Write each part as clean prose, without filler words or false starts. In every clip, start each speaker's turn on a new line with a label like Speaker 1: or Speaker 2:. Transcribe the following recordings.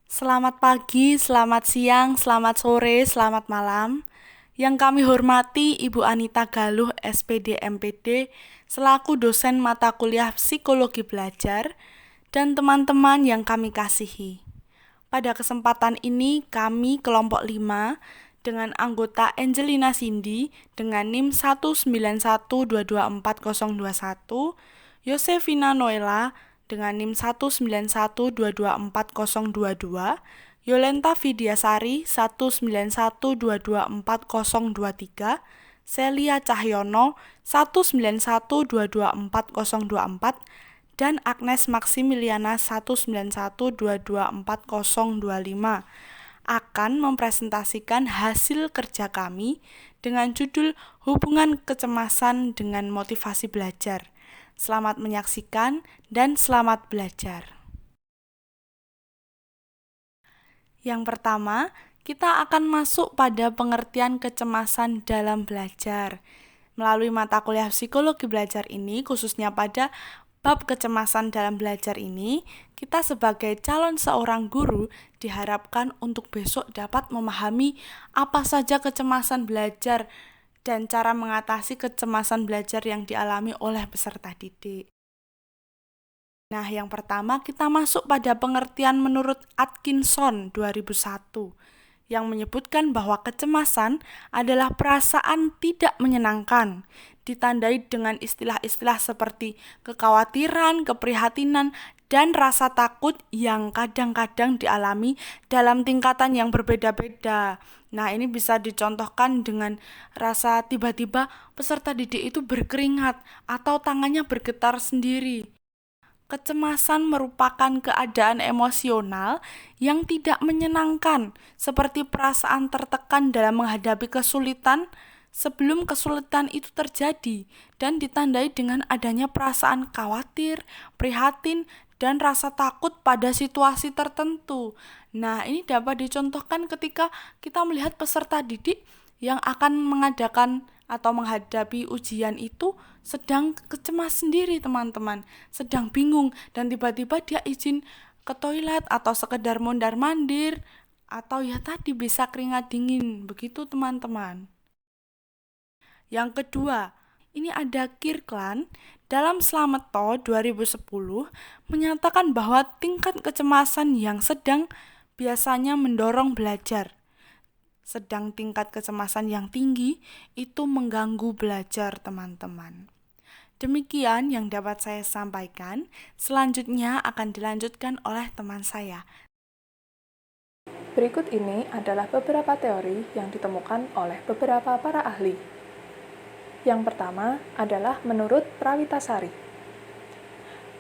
Speaker 1: Selamat pagi, selamat siang, selamat sore, selamat malam. Yang kami hormati Ibu Anita Galuh, SPD MPD, selaku dosen mata kuliah Psikologi Belajar, dan teman-teman yang kami kasihi. Pada kesempatan ini, kami kelompok 5 dengan anggota Angelina Cindy dengan NIM 191224021, Yosefina Noela dengan NIM 191224022, Yolenta Vidyasari 191224023, Celia Cahyono 191224024, dan Agnes Maximiliana 191224025 akan mempresentasikan hasil kerja kami dengan judul Hubungan Kecemasan dengan Motivasi Belajar. Selamat menyaksikan dan selamat belajar. Yang pertama, kita akan masuk pada pengertian kecemasan dalam belajar. Melalui mata kuliah psikologi belajar ini, khususnya pada bab kecemasan dalam belajar ini, kita sebagai calon seorang guru diharapkan untuk besok dapat memahami apa saja kecemasan belajar dan cara mengatasi kecemasan belajar yang dialami oleh peserta didik. Nah, yang pertama kita masuk pada pengertian menurut Atkinson 2001 yang menyebutkan bahwa kecemasan adalah perasaan tidak menyenangkan, ditandai dengan istilah-istilah seperti kekhawatiran, keprihatinan, dan rasa takut yang kadang-kadang dialami dalam tingkatan yang berbeda-beda. Nah, ini bisa dicontohkan dengan rasa tiba-tiba peserta didik itu berkeringat atau tangannya bergetar sendiri. Kecemasan merupakan keadaan emosional yang tidak menyenangkan, seperti perasaan tertekan dalam menghadapi kesulitan sebelum kesulitan itu terjadi, dan ditandai dengan adanya perasaan khawatir, prihatin, dan rasa takut pada situasi tertentu. Nah, ini dapat dicontohkan ketika kita melihat peserta didik yang akan mengadakan atau menghadapi ujian itu sedang kecemas sendiri, teman-teman, sedang bingung, dan tiba-tiba dia izin ke toilet atau sekedar mondar-mandir, atau ya tadi bisa keringat dingin, begitu teman-teman. Yang kedua, ini ada Kirkland dalam Slameto 2010 menyatakan bahwa tingkat kecemasan yang sedang biasanya mendorong belajar. Sedang tingkat kecemasan yang tinggi itu mengganggu belajar, teman-teman. Demikian yang dapat saya sampaikan. Selanjutnya akan dilanjutkan oleh teman saya.
Speaker 2: Berikut ini adalah beberapa teori yang ditemukan oleh beberapa para ahli. Yang pertama adalah menurut Prawitasari.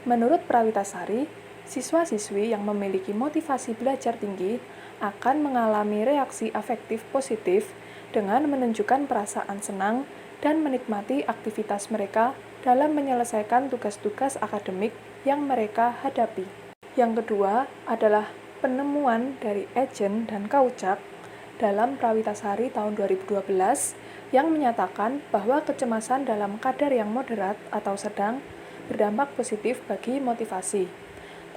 Speaker 2: Menurut Prawitasari, siswa-siswi yang memiliki motivasi belajar tinggi akan mengalami reaksi afektif positif dengan menunjukkan perasaan senang dan menikmati aktivitas mereka dalam menyelesaikan tugas-tugas akademik yang mereka hadapi. Yang kedua adalah penemuan dari Ejen dan Kauchak dalam Prawitasari tahun 2012 yang menyatakan bahwa kecemasan dalam kadar yang moderat atau sedang berdampak positif bagi motivasi.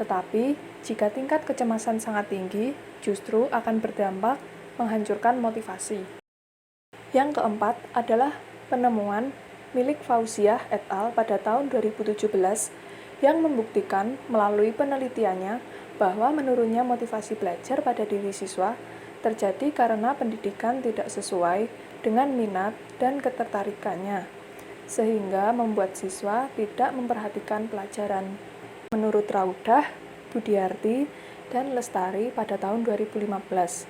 Speaker 2: Tetapi, jika tingkat kecemasan sangat tinggi, justru akan berdampak menghancurkan motivasi. Yang keempat adalah penemuan milik Fauziah et al. Pada tahun 2017 yang membuktikan melalui penelitiannya bahwa menurunnya motivasi belajar pada diri siswa terjadi karena pendidikan tidak sesuai dengan minat dan ketertarikannya, sehingga membuat siswa tidak memperhatikan pelajaran. Menurut Raudah, Budiarti, dan Lestari pada tahun 2015,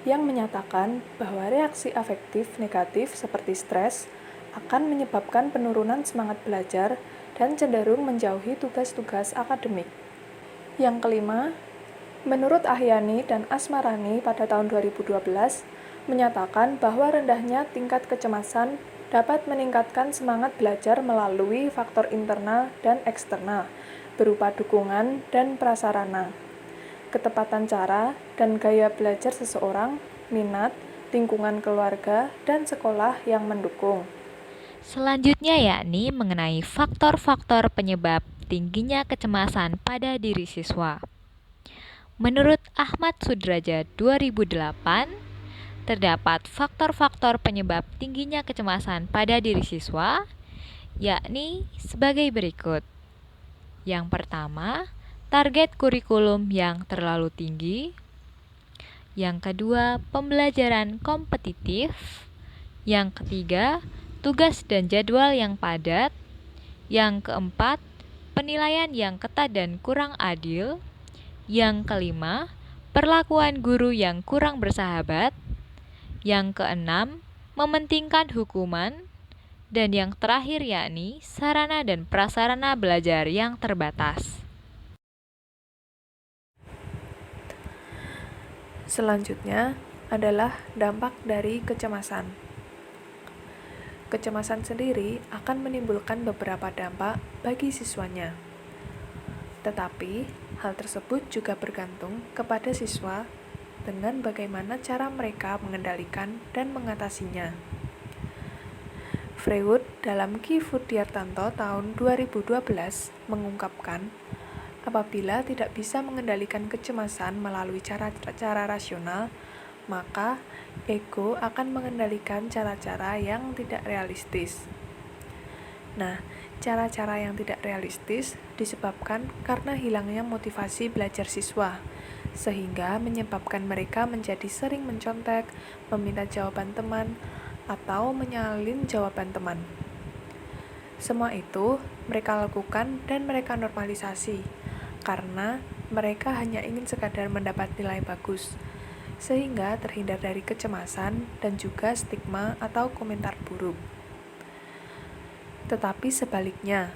Speaker 2: yang menyatakan bahwa reaksi afektif negatif seperti stres akan menyebabkan penurunan semangat belajar dan cenderung menjauhi tugas-tugas akademik. Yang kelima, menurut Ahyani dan Asmarani pada tahun 2012, menyatakan bahwa rendahnya tingkat kecemasan dapat meningkatkan semangat belajar melalui faktor internal dan eksternal, berupa dukungan dan prasarana, ketepatan cara dan gaya belajar seseorang, minat, lingkungan keluarga, dan sekolah yang mendukung.
Speaker 3: Selanjutnya yakni mengenai faktor-faktor penyebab tingginya kecemasan pada diri siswa. Menurut Ahmad Sudrajat 2008, terdapat faktor-faktor penyebab tingginya kecemasan pada diri siswa, yakni sebagai berikut. Yang pertama, target kurikulum yang terlalu tinggi. Yang kedua, pembelajaran kompetitif. Yang ketiga, tugas dan jadwal yang padat. Yang keempat, penilaian yang ketat dan kurang adil. Yang kelima, perlakuan guru yang kurang bersahabat. Yang keenam, mementingkan hukuman. Dan yang terakhir yakni sarana dan prasarana belajar yang terbatas.
Speaker 2: Selanjutnya adalah dampak dari kecemasan. Kecemasan sendiri akan menimbulkan beberapa dampak bagi siswanya. Tetapi, hal tersebut juga bergantung kepada siswa dengan bagaimana cara mereka mengendalikan dan mengatasinya. Freud dalam Ki Fudiartanto tahun 2012 mengungkapkan, apabila tidak bisa mengendalikan kecemasan melalui cara-cara rasional, maka ego akan mengendalikan cara-cara yang tidak realistis. Nah, cara-cara yang tidak realistis disebabkan karena hilangnya motivasi belajar siswa, sehingga menyebabkan mereka menjadi sering mencontek, meminta jawaban teman, atau menyalin jawaban teman. Semua itu mereka lakukan dan mereka normalisasi, karena mereka hanya ingin sekadar mendapat nilai bagus, sehingga terhindar dari kecemasan dan juga stigma atau komentar buruk. Tetapi sebaliknya,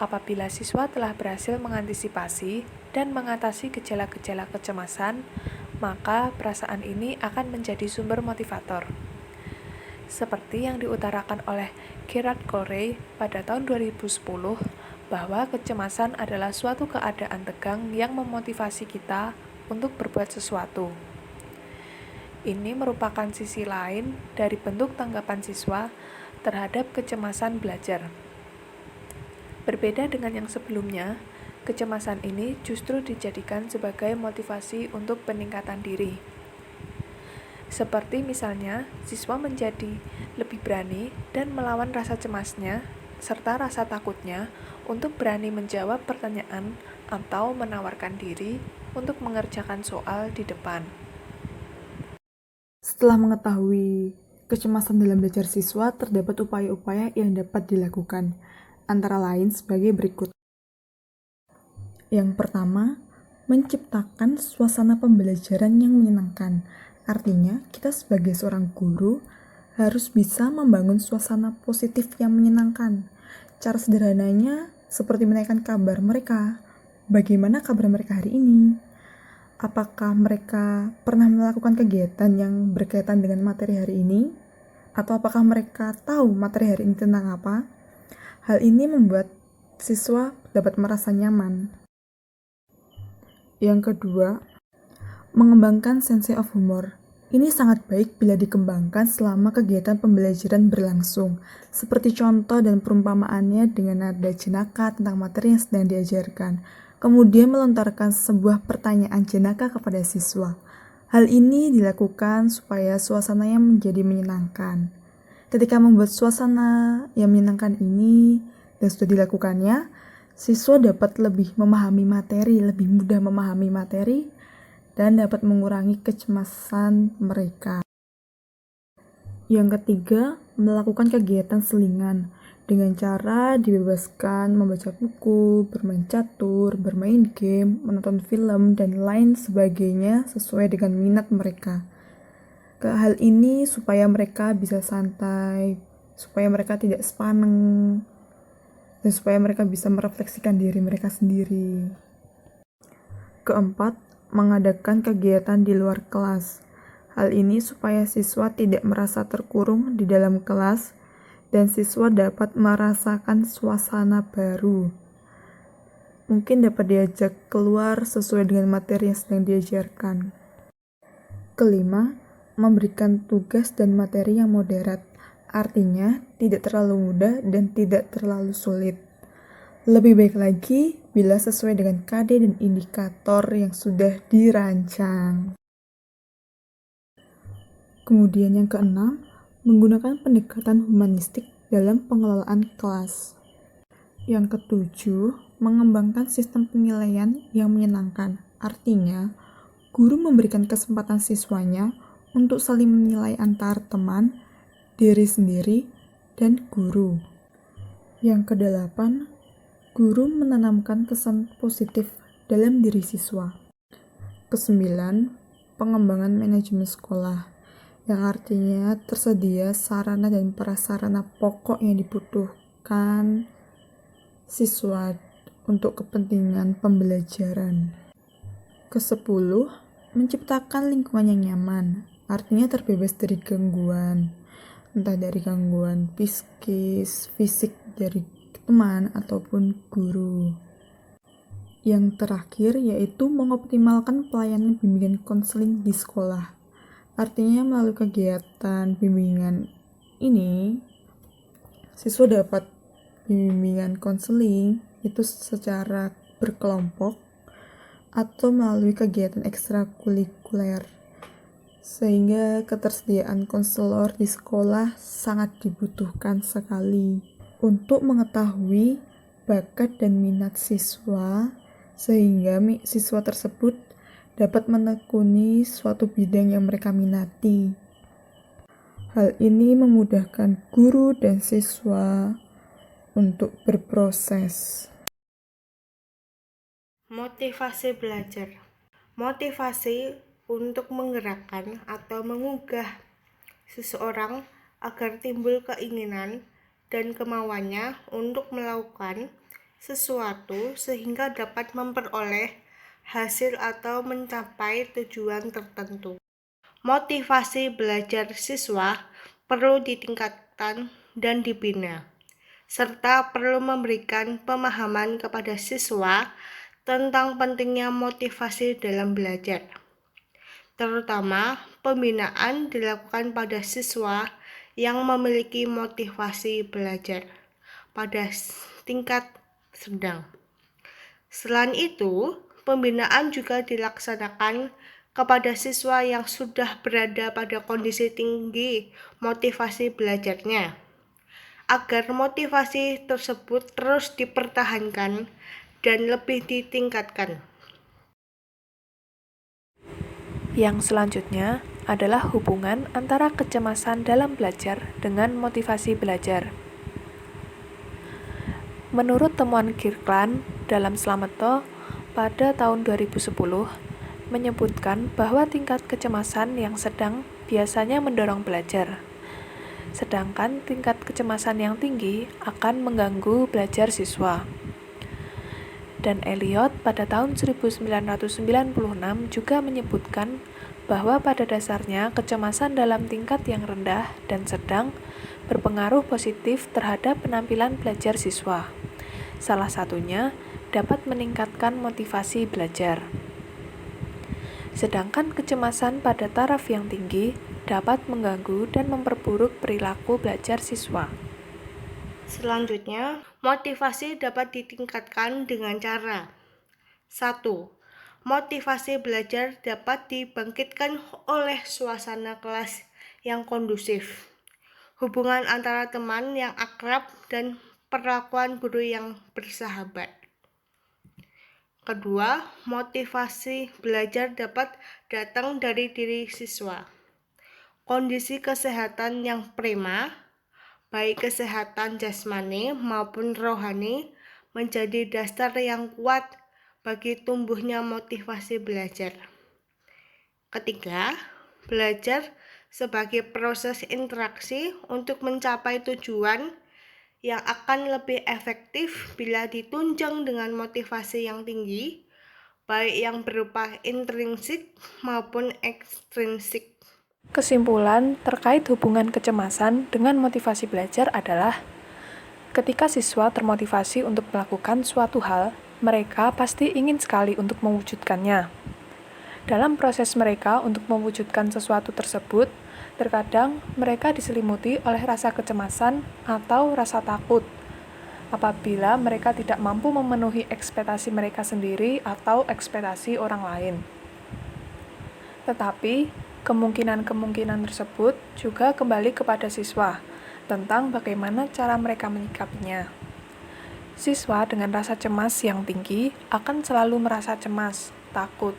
Speaker 2: apabila siswa telah berhasil mengantisipasi dan mengatasi gejala-gejala kecemasan, maka perasaan ini akan menjadi sumber motivator. Seperti yang diutarakan oleh Gerard Corey pada tahun 2010, bahwa kecemasan adalah suatu keadaan tegang yang memotivasi kita untuk berbuat sesuatu. Ini merupakan sisi lain dari bentuk tanggapan siswa terhadap kecemasan belajar. Berbeda dengan yang sebelumnya, kecemasan ini justru dijadikan sebagai motivasi untuk peningkatan diri. Seperti misalnya, siswa menjadi lebih berani dan melawan rasa cemasnya serta rasa takutnya untuk berani menjawab pertanyaan atau menawarkan diri untuk mengerjakan soal di depan.
Speaker 4: Setelah mengetahui kecemasan dalam belajar siswa, terdapat upaya-upaya yang dapat dilakukan, antara lain sebagai berikut. Yang pertama, menciptakan suasana pembelajaran yang menyenangkan. Artinya, kita sebagai seorang guru harus bisa membangun suasana positif yang menyenangkan. Cara sederhananya seperti menanyakan kabar mereka. Bagaimana kabar mereka hari ini? Apakah mereka pernah melakukan kegiatan yang berkaitan dengan materi hari ini? Atau apakah mereka tahu materi hari ini tentang apa? Hal ini membuat siswa dapat merasa nyaman. Yang kedua, mengembangkan sense of humor. Ini sangat baik bila dikembangkan selama kegiatan pembelajaran berlangsung, seperti contoh dan perumpamaannya dengan nada jenaka tentang materi yang sedang diajarkan. Kemudian melontarkan sebuah pertanyaan jenaka kepada siswa. Hal ini dilakukan supaya suasananya menjadi menyenangkan. Ketika membuat suasana yang menyenangkan ini dan sudah dilakukannya, siswa dapat lebih memahami materi, lebih mudah memahami materi, dan dapat mengurangi kecemasan mereka. Yang ketiga, melakukan kegiatan selingan dengan cara dibebaskan membaca buku, bermain catur, bermain game, menonton film, dan lain sebagainya sesuai dengan minat mereka. Hal ini supaya mereka bisa santai, supaya mereka tidak sepaneng, dan supaya mereka bisa merefleksikan diri mereka sendiri. Keempat, mengadakan kegiatan di luar kelas. Hal ini supaya siswa tidak merasa terkurung di dalam kelas dan siswa dapat merasakan suasana baru. Mungkin dapat diajak keluar sesuai dengan materi yang sedang diajarkan. Kelima, memberikan tugas dan materi yang moderat. Artinya, tidak terlalu mudah dan tidak terlalu sulit. Lebih baik lagi, bila sesuai dengan KD dan indikator yang sudah dirancang. Kemudian yang keenam, menggunakan pendekatan humanistik dalam pengelolaan kelas. Yang ketujuh, mengembangkan sistem penilaian yang menyenangkan. Artinya, guru memberikan kesempatan siswanya untuk saling menilai antar teman, diri sendiri, dan guru. Yang kedelapan, guru menanamkan kesan positif dalam diri siswa. Kesembilan, pengembangan manajemen sekolah, yang artinya tersedia sarana dan prasarana pokok yang dibutuhkan siswa untuk kepentingan pembelajaran. Kesepuluh, menciptakan lingkungan yang nyaman, artinya terbebas dari gangguan, entah dari gangguan psikis, fisik dari teman ataupun guru. Yang terakhir yaitu mengoptimalkan pelayanan bimbingan konseling di sekolah. Artinya melalui kegiatan bimbingan ini, siswa dapat bimbingan konseling itu secara berkelompok atau melalui kegiatan ekstrakurikuler, sehingga ketersediaan konselor di sekolah sangat dibutuhkan sekali untuk mengetahui bakat dan minat siswa, sehingga siswa tersebut dapat menekuni suatu bidang yang mereka minati. Hal ini memudahkan guru dan siswa untuk berproses.
Speaker 1: Motivasi belajar. Motivasi untuk menggerakkan atau mengugah seseorang agar timbul keinginan dan kemauannya untuk melakukan sesuatu sehingga dapat memperoleh hasil atau mencapai tujuan tertentu. Motivasi belajar siswa perlu ditingkatkan dan dibina, serta perlu memberikan pemahaman kepada siswa tentang pentingnya motivasi dalam belajar. Terutama, pembinaan dilakukan pada siswa yang memiliki motivasi belajar pada tingkat sedang. Selain itu, pembinaan juga dilaksanakan kepada siswa yang sudah berada pada kondisi tinggi motivasi belajarnya, agar motivasi tersebut terus dipertahankan dan lebih ditingkatkan.
Speaker 2: Yang selanjutnya adalah hubungan antara kecemasan dalam belajar dengan motivasi belajar. Menurut temuan Kirkland dalam Slameto pada tahun 2010, menyebutkan bahwa tingkat kecemasan yang sedang biasanya mendorong belajar, sedangkan tingkat kecemasan yang tinggi akan mengganggu belajar siswa. Dan Eliot pada tahun 1996 juga menyebutkan bahwa pada dasarnya kecemasan dalam tingkat yang rendah dan sedang berpengaruh positif terhadap penampilan belajar siswa. Salah satunya dapat meningkatkan motivasi belajar. Sedangkan kecemasan pada taraf yang tinggi dapat mengganggu dan memperburuk perilaku belajar siswa.
Speaker 1: Selanjutnya, motivasi dapat ditingkatkan dengan cara 1. Motivasi belajar dapat dibangkitkan oleh suasana kelas yang kondusif, hubungan antara teman yang akrab, dan perlakuan guru yang bersahabat. Kedua, motivasi belajar dapat datang dari diri siswa. Kondisi kesehatan yang prima, baik kesehatan jasmani maupun rohani, menjadi dasar yang kuat bagi tumbuhnya motivasi belajar. Ketiga, belajar sebagai proses interaksi untuk mencapai tujuan yang akan lebih efektif bila ditunjang dengan motivasi yang tinggi, baik yang berupa intrinsik maupun ekstrinsik.
Speaker 2: Kesimpulan terkait hubungan kecemasan dengan motivasi belajar adalah ketika siswa termotivasi untuk melakukan suatu hal, mereka pasti ingin sekali untuk mewujudkannya. Dalam proses mereka untuk mewujudkan sesuatu tersebut, terkadang mereka diselimuti oleh rasa kecemasan atau rasa takut. apabila mereka tidak mampu memenuhi ekspektasi mereka sendiri atau ekspektasi orang lain. Tetapi, kemungkinan-kemungkinan tersebut juga kembali kepada siswa, tentang bagaimana cara mereka menyikapinya. Siswa dengan rasa cemas yang tinggi akan selalu merasa cemas, takut,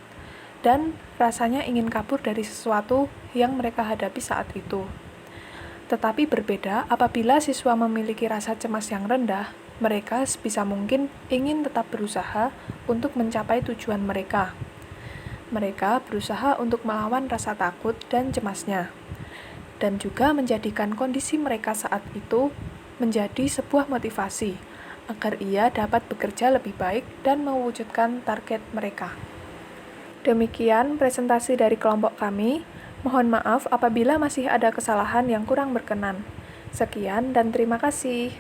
Speaker 2: dan rasanya ingin kabur dari sesuatu yang mereka hadapi saat itu. Tetapi berbeda apabila siswa memiliki rasa cemas yang rendah, mereka sebisa mungkin ingin tetap berusaha untuk mencapai tujuan mereka. Mereka berusaha untuk melawan rasa takut dan cemasnya, dan juga menjadikan kondisi mereka saat itu menjadi sebuah motivasi agar ia dapat bekerja lebih baik dan mewujudkan target mereka. Demikian presentasi dari kelompok kami. Mohon maaf apabila masih ada kesalahan yang kurang berkenan. Sekian dan terima kasih.